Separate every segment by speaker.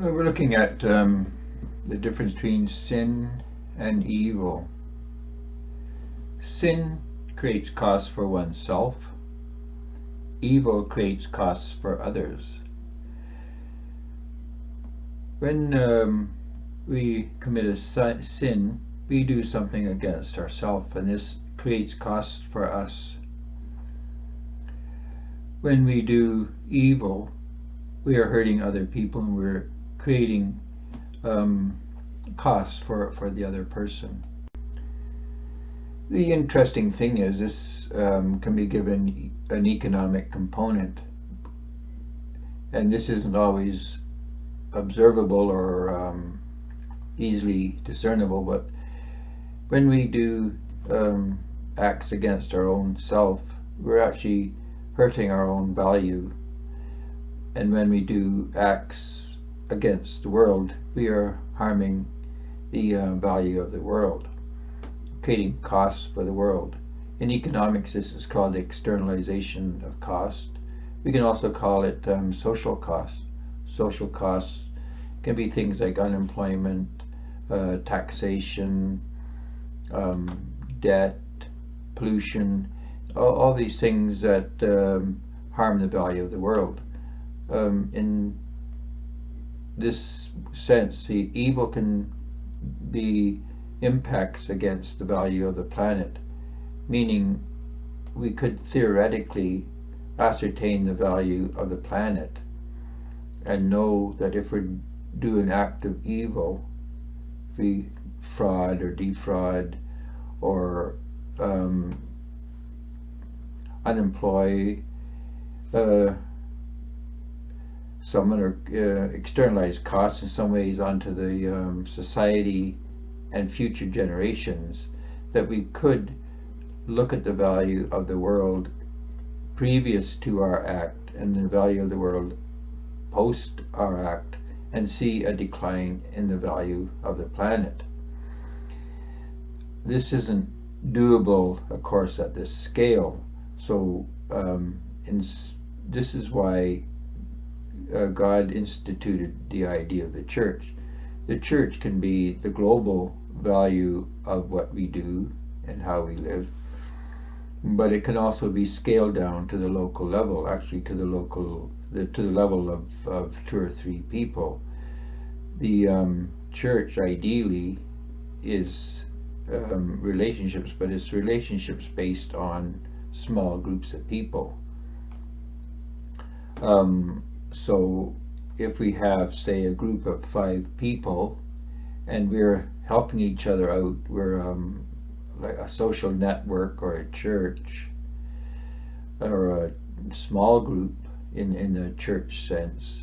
Speaker 1: We're looking at the difference between sin and evil. Sin creates costs for oneself. Evil creates costs for others. When we commit a sin, we do something against ourselves, and this creates costs for us. When we do evil, we are hurting other people, and we're creating costs for the other person. The interesting thing is this can be given an economic component, and this isn't always observable or easily discernible, but when we do acts against our own self, we're actually hurting our own value. And when we do acts against the world, we are harming the value of the world, creating costs for the world. In economics, this is called externalization of cost. We can also call it social costs. Social costs can be things like unemployment, taxation, debt, pollution, all these things that harm the value of the world. In this sense, the evil can be impacts against the value of the planet, meaning we could theoretically ascertain the value of the planet and know that if we do an act of evil, if we fraud or defraud or unemploy someone or externalize costs in some ways onto the society and future generations, that we could look at the value of the world previous to our act and the value of the world post our act and see a decline in the value of the planet. This isn't doable, of course, at this scale. So this is why God instituted the idea of the church. The church can be the global value of what we do and how we live, but it can also be scaled down to the local level, actually to the level of 2 or 3 people. The church ideally is relationships, but it's relationships based on small groups of people. So if we have, say, a group of 5 people and we're helping each other out, we're like a social network or a church or a small group in the church sense.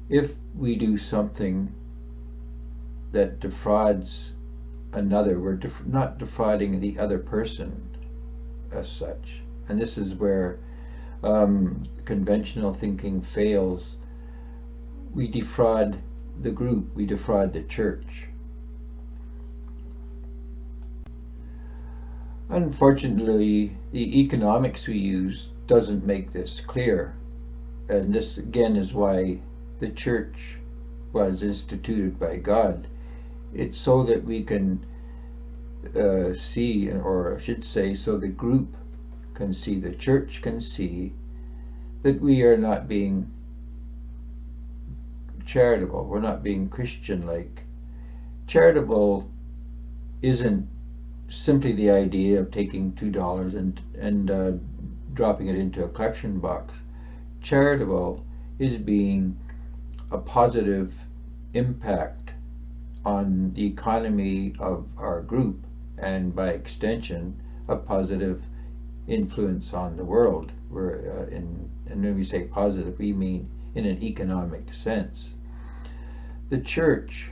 Speaker 1: If we do something that defrauds another, we're not defrauding the other person as such. And this is where conventional thinking fails. We defraud the group, we defraud the church. Unfortunately, the economics we use doesn't make this clear, and this again is why the church was instituted by God. It's so that we can see, or I should say, so the group can see, the church can see, that we are not being charitable, we're not being Christian-like. Charitable isn't simply the idea of taking $2 and dropping it into a collection box. Charitable is being a positive impact on the economy of our group, and by extension a positive influence on the world. And when we say positive, we mean in an economic sense. The church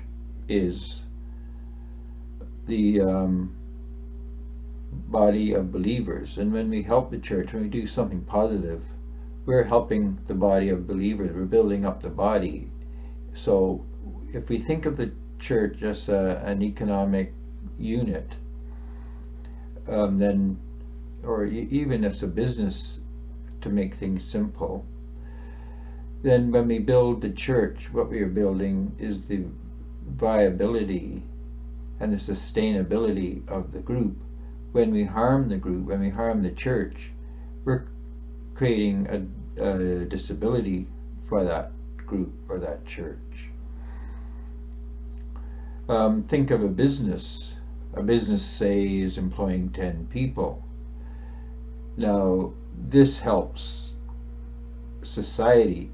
Speaker 1: is the body of believers, and when we help the church, when we do something positive, we're helping the body of believers, we're building up the body. So if we think of the church as an economic unit, then, or even as a business, to make things simple, then when we build the church, what we are building is the viability and the sustainability of the group. When we harm the group, when we harm the church, we're creating a disability for that group or that church. Think of a business. A business, say, is employing 10 people. Now, this helps society.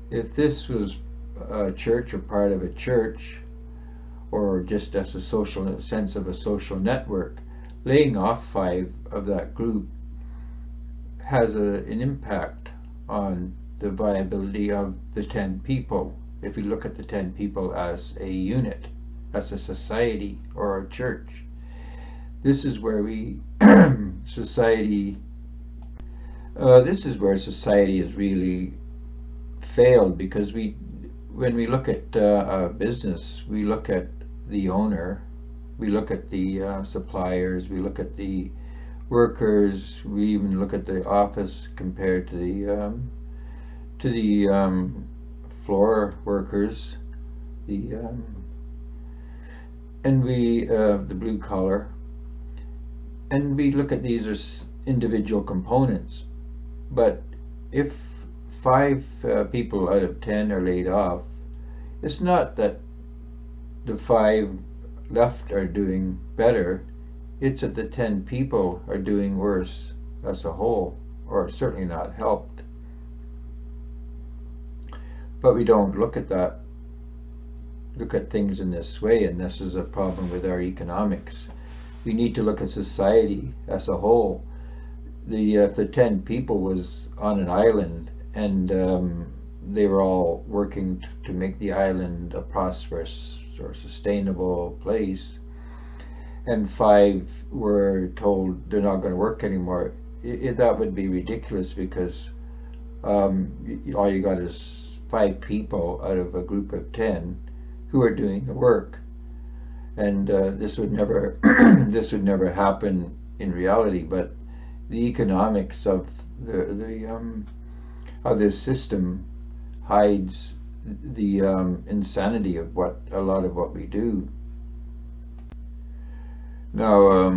Speaker 1: If this was a church or part of a church, or just as a social sense of a social network, laying off 5 of that group has an impact on the viability of the 10 people. If we look at the 10 people as a unit, as a society or a church, this is where society has really failed, because when we look at a business, we look at the owner, we look at the suppliers, we look at the workers, we even look at the office compared to the floor workers, and the blue collar, and we look at these as individual components. But if 5 people out of 10 are laid off, it's not that the 5 left are doing better, it's that the 10 people are doing worse as a whole, or certainly not helped. But we don't look at things in this way, and this is a problem with our economics. We need to look at society as a whole. If the 10 people was on an island, and they were all working to make the island a prosperous or sustainable place, and 5 were told they're not going to work anymore, that would be ridiculous, because all you got is 5 people out of a group of 10 who are doing the work, and this would never this would never happen in reality. But the economics of this system hides the insanity of a lot of what we do. Now,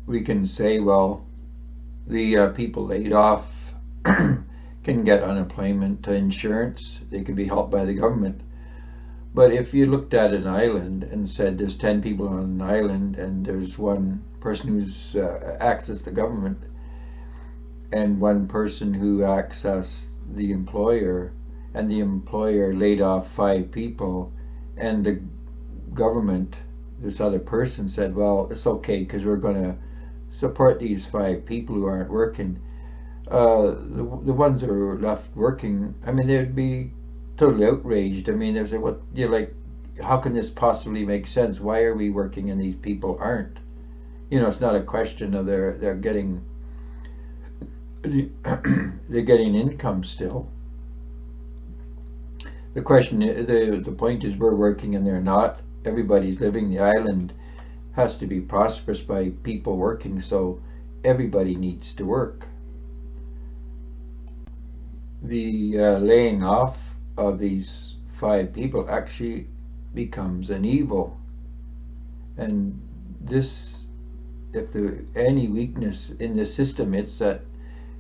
Speaker 1: we can say, well, the people laid off can get unemployment insurance, they can be helped by the government. But if you looked at an island and said there's 10 people on an island, and there's one person who's acts as the government, and one person who acts as the employer, and the employer laid off 5 people, and the government, this other person, said, well, it's okay because we're going to support these 5 people who aren't working, the ones that are left working, I mean, they'd be totally outraged. I mean, they'd say, what, you're like, how can this possibly make sense? Why are we working and these people aren't? You know, it's not a question of they're getting income still. The question, the point is, we're working and they're not. Everybody's living. The island has to be prosperous by people working, so everybody needs to work. The laying off of these 5 people actually becomes an evil, and this, if there any weakness in the system, it's that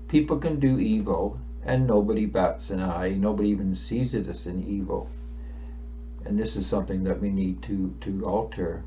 Speaker 1: people can do evil and nobody bats an eye, nobody even sees it as an evil, and this is something that we need to alter.